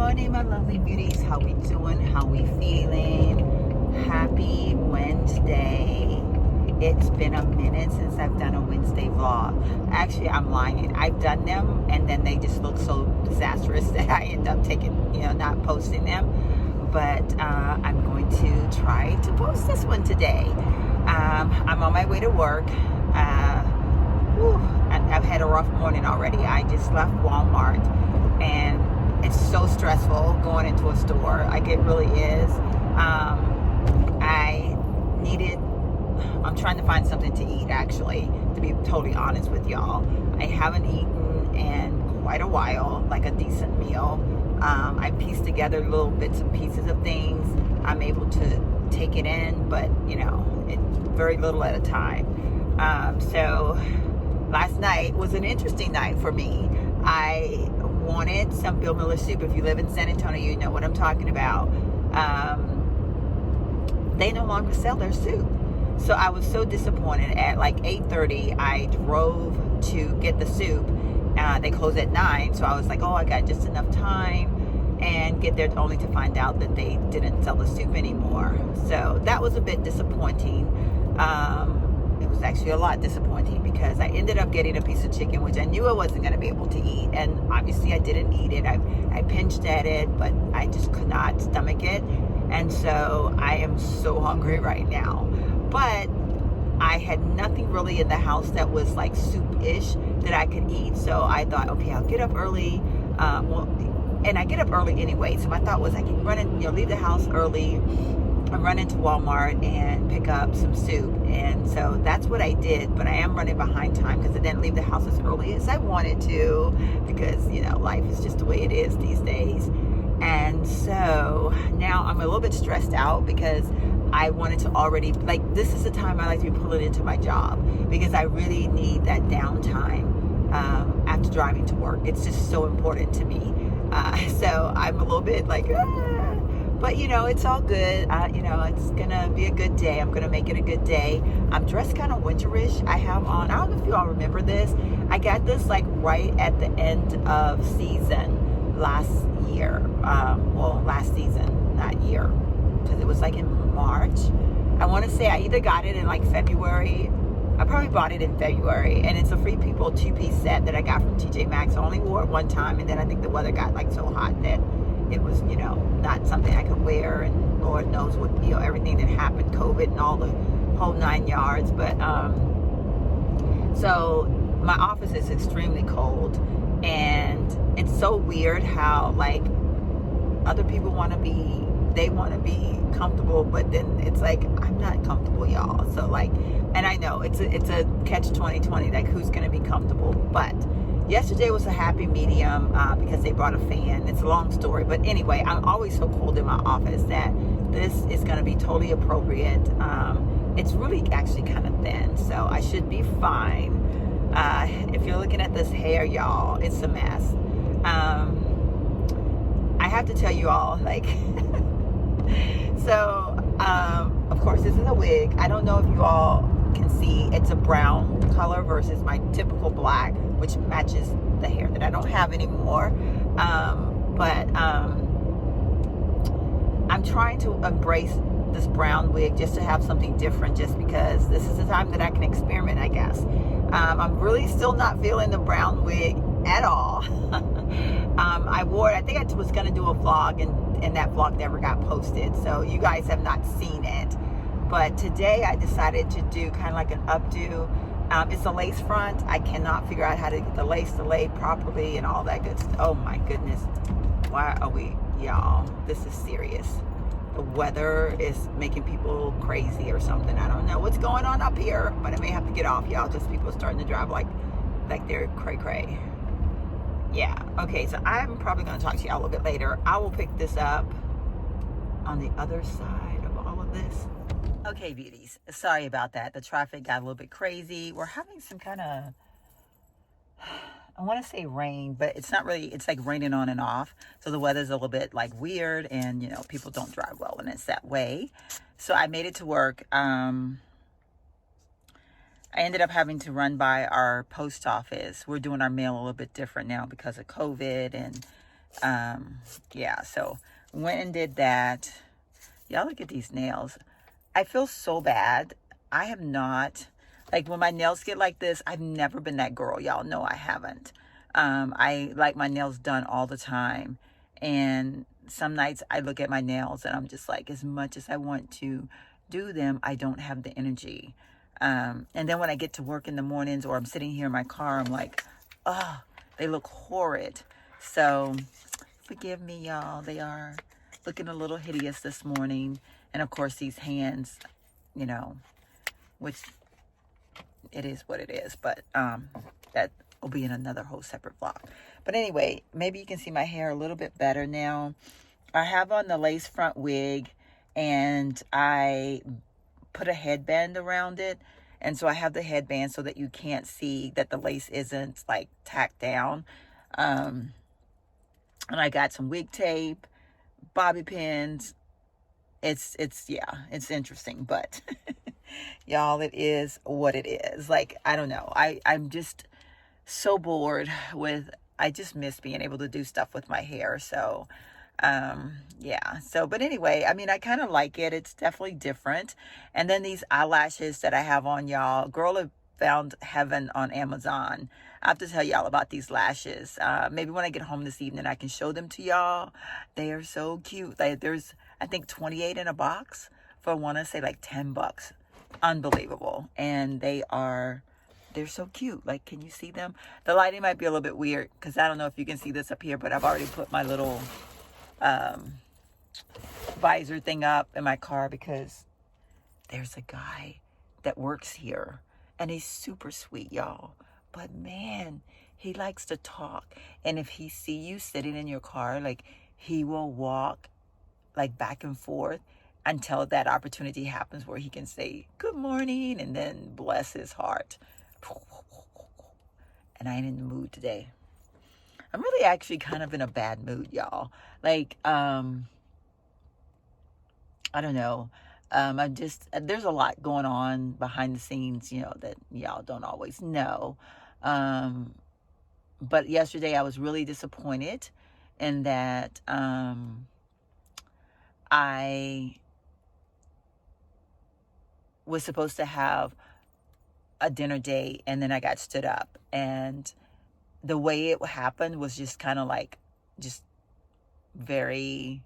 morning, my lovely beauties. How we doing? How we feeling? Happy Wednesday. It's been a minute since I've done a Wednesday vlog. Actually, I'm lying. I've done them and then they just look so disastrous that I end up not posting them. But I'm going to try to post this one today. I'm on my way to work. I've had a rough morning already. I just left Walmart and it's so stressful going into a store. Like, it really is. I'm trying to find something to eat, actually, to be totally honest with y'all. I haven't eaten in quite a while, like a decent meal. I pieced together little bits and pieces of things. I'm able to take it in, but very little at a time. So last night was an interesting night for me. I wanted some Bill Miller soup. If you live in San Antonio, you know what I'm talking about. They no longer sell their soup. So I was so disappointed. At like 8:30, I drove to get the soup. They close at 9, so I was like, oh, I got just enough time, and get there only to find out that they didn't sell the soup anymore. So that was a bit disappointing. It was actually a lot disappointing because I ended up getting a piece of chicken, which I knew I wasn't going to be able to eat. And obviously I didn't eat it. I pinched at it, but I just could not stomach it. And so I am so hungry right now. But I had nothing really in the house that was like soup-ish that I could eat. So I thought, okay, I'll get up early. And I get up early anyway. So my thought was I can leave the house early and run into Walmart and pick up some soup. And so that's what I did. But I am running behind time because I didn't leave the house as early as I wanted to, because life is just the way it is these days. And so now I'm a little bit stressed out because I wanted to already, this is the time I like to be pulling into my job, because I really need that downtime after driving to work. It's just so important to me. So I'm a little bit like, but it's all good. It's gonna be a good day. I'm gonna make it a good day. I'm dressed kind of winterish. I have on, I don't know if you all remember this. I got this like right at the end of season last year. Last season, not year, because it was like in March. I want to say I either got it in like February. I probably bought it in February, and it's a Free People 2-piece set that I got from TJ Maxx. I only wore it one time, and then I think the weather got like so hot that it was, not something I could wear, and Lord knows what, everything that happened, COVID and all the whole 9 yards. But so my office is extremely cold, and it's so weird how like other people want to be comfortable, but then it's like I'm not comfortable, y'all. So like, and I know it's a catch 2020, like who's gonna be comfortable. But yesterday was a happy medium because they brought a fan. It's a long story, but anyway, I'm always so cold in my office that this is gonna be totally appropriate. It's really actually kind of thin, so I should be fine. If you're looking at this hair, y'all, it's a mess. I have to tell you all, like, so, of course, this is a wig. I don't know if you all can see, it's a brown color versus my typical black, which matches the hair that I don't have anymore. But I'm trying to embrace this brown wig just to have something different, just because this is the time that I can experiment, I guess. I'm really still not feeling the brown wig at all. I wore it, I think I was going to do a vlog, and that vlog never got posted, so you guys have not seen it. But today I decided to do kind of like an updo. It's a lace front. I cannot figure out how to get the lace to lay properly and all that good stuff. Oh my goodness. Why are we, y'all? This is serious. The weather is making people crazy or something. I don't know what's going on up here, but I may have to get off, y'all. Just people starting to drive like they're cray-cray. Yeah, okay, so I'm probably going to talk to y'all a little bit later. I will pick this up on the other side of all of this. Okay, beauties, sorry about that. The traffic got a little bit crazy. We're having some kind of, I want to say rain, but it's not really, it's like raining on and off. So the weather's a little bit like weird, and people don't drive well when it's that way. So I made it to work. I ended up having to run by our post office. We're doing our mail a little bit different now because of COVID, and Yeah, so went and did that. Y'all look at these nails. I feel so bad. I have not, like when my nails get like this, I've never been that girl. Y'all know I haven't. I like my nails done all the time. And some nights I look at my nails and I'm just like, as much as I want to do them, I don't have the energy. And then when I get to work in the mornings or I'm sitting here in my car, I'm like, oh, they look horrid. So forgive me, y'all. They are looking a little hideous this morning. And of course, these hands, you know, which it is what it is. But that will be in another whole separate vlog. But anyway, maybe you can see my hair a little bit better now. I have on the lace front wig and I put a headband around it. And so I have the headband so that you can't see that the lace isn't like tacked down. And I got some wig tape, bobby pins. It's interesting, but y'all, it is what it is. Like, I don't know. I'm just so bored with, I just miss being able to do stuff with my hair. So, yeah. So, but anyway, I mean, I kind of like it. It's definitely different. And then these eyelashes that I have on, y'all, girl have found heaven on Amazon. I have to tell y'all about these lashes. Maybe when I get home this evening, I can show them to y'all. They are so cute. Like, there's, I think 28 in a box for, I want to say like $10. Unbelievable. And they're so cute. Like, can you see them? The lighting might be a little bit weird because I don't know if you can see this up here, but I've already put my little visor thing up in my car because there's a guy that works here and he's super sweet, y'all. But man, he likes to talk. And if he see you sitting in your car, like, he will walk like back and forth until that opportunity happens where he can say good morning and then bless his heart. And I ain't in the mood today. I'm really actually kind of in a bad mood, y'all. Like, I don't know. There's a lot going on behind the scenes, you know, that y'all don't always know. But yesterday I was really disappointed in that I was supposed to have a dinner date and then I got stood up. And the way it happened was just kind of like, just very,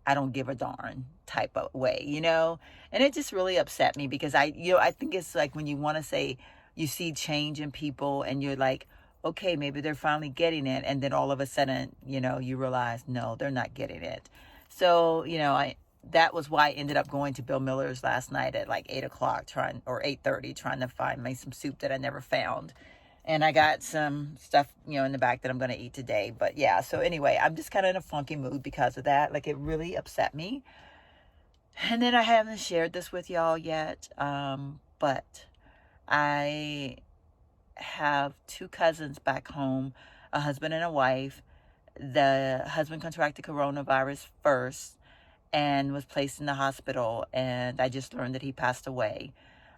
I don't give a darn type of way, you know? And it just really upset me because I think it's like when you want to say you see change in people and you're like, okay, maybe they're finally getting it. And then all of a sudden, you know, you realize, no, they're not getting it. So, you know, that was why I ended up going to Bill Miller's last night at like 8:00 or 8:30, trying to find me some soup that I never found. And I got some stuff, you know, in the back that I'm going to eat today. But yeah, so anyway, I'm just kind of in a funky mood because of that. Like, it really upset me. And then I haven't shared this with y'all yet. But I have two cousins back home, a husband and a wife. The husband contracted coronavirus first and was placed in the hospital. And I just learned that he passed away.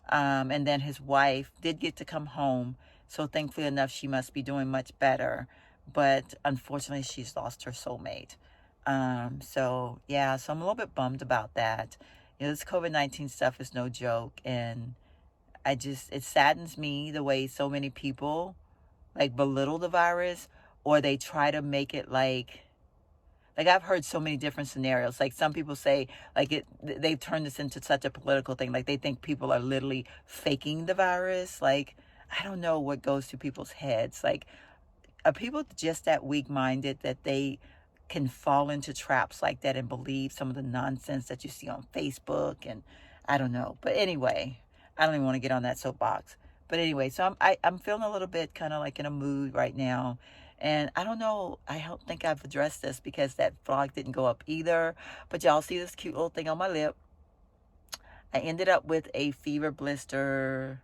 And then his wife did get to come home. So thankfully enough, she must be doing much better. But unfortunately, she's lost her soulmate. So yeah, so I'm a little bit bummed about that. You know, this COVID-19 stuff is no joke. And it saddens me the way so many people like belittle the virus, or they try to make it like I've heard so many different scenarios. Like, some people say, like, they've turned this into such a political thing. Like, they think people are literally faking the virus. Like, I don't know what goes through people's heads. Like, are people just that weak-minded that they can fall into traps like that and believe some of the nonsense that you see on Facebook? And I don't know. But anyway, I don't even want to get on that soapbox. But anyway, so I'm feeling a little bit kind of like in a mood right now. And I don't know, I don't think I've addressed this because that vlog didn't go up either. But y'all see this cute little thing on my lip. I ended up with a fever blister,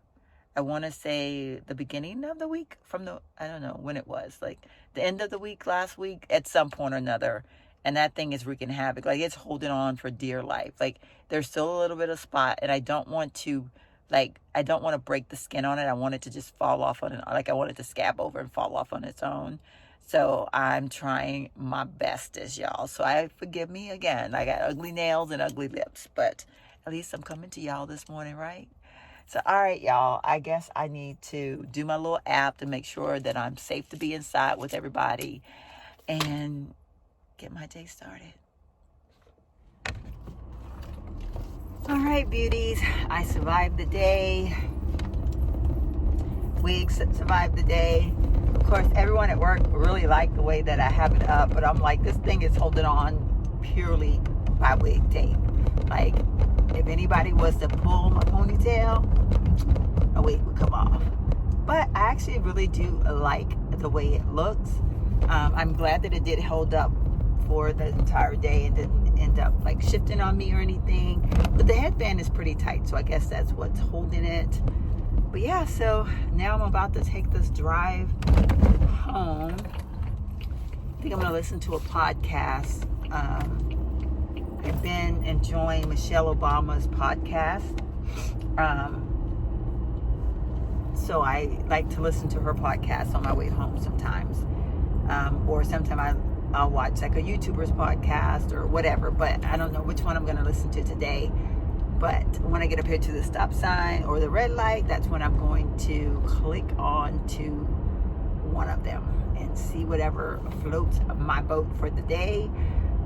I want to say the beginning of the week, I don't know when it was, like the end of the week, last week, at some point or another. And that thing is wreaking havoc. Like, it's holding on for dear life. Like, there's still a little bit of spot, and I don't want to break the skin on it. I want it to just fall off on it. Like, I want it to scab over and fall off on its own. So I'm trying my bestest, y'all. So forgive me again. I got ugly nails and ugly lips, but at least I'm coming to y'all this morning, right? So, all right, y'all, I guess I need to do my little app to make sure that I'm safe to be inside with everybody and get my day started. All right, beauties, I survived the day. We survived the day. Of course, everyone at work really liked the way that I have it up, but I'm like, this thing is holding on purely by wig tape. Like, if anybody was to pull my ponytail, a wig would come off. But I actually really do like the way it looks. I'm glad that it did hold up for the entire day and didn't end up like shifting on me or anything. But the headband is pretty tight, so I guess that's what's holding it. But yeah, so now I'm about to take this drive home. I think I'm going to listen to a podcast. I've been enjoying Michelle Obama's podcast. So I like to listen to her podcast on my way home sometimes. Or sometimes I'll watch like a YouTuber's podcast or whatever. But I don't know which one I'm going to listen to today. But when I get up here to the stop sign or the red light, that's when I'm going to click on to one of them and see whatever floats my boat for the day.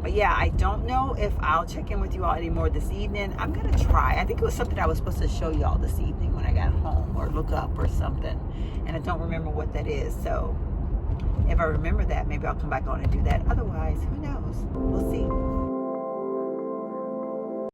But yeah, I don't know if I'll check in with you all anymore this evening. I'm going to try. I think it was something I was supposed to show y'all this evening when I got home or look up or something. And I don't remember what that is. So if I remember that, maybe I'll come back on and do that. Otherwise, who knows? We'll see.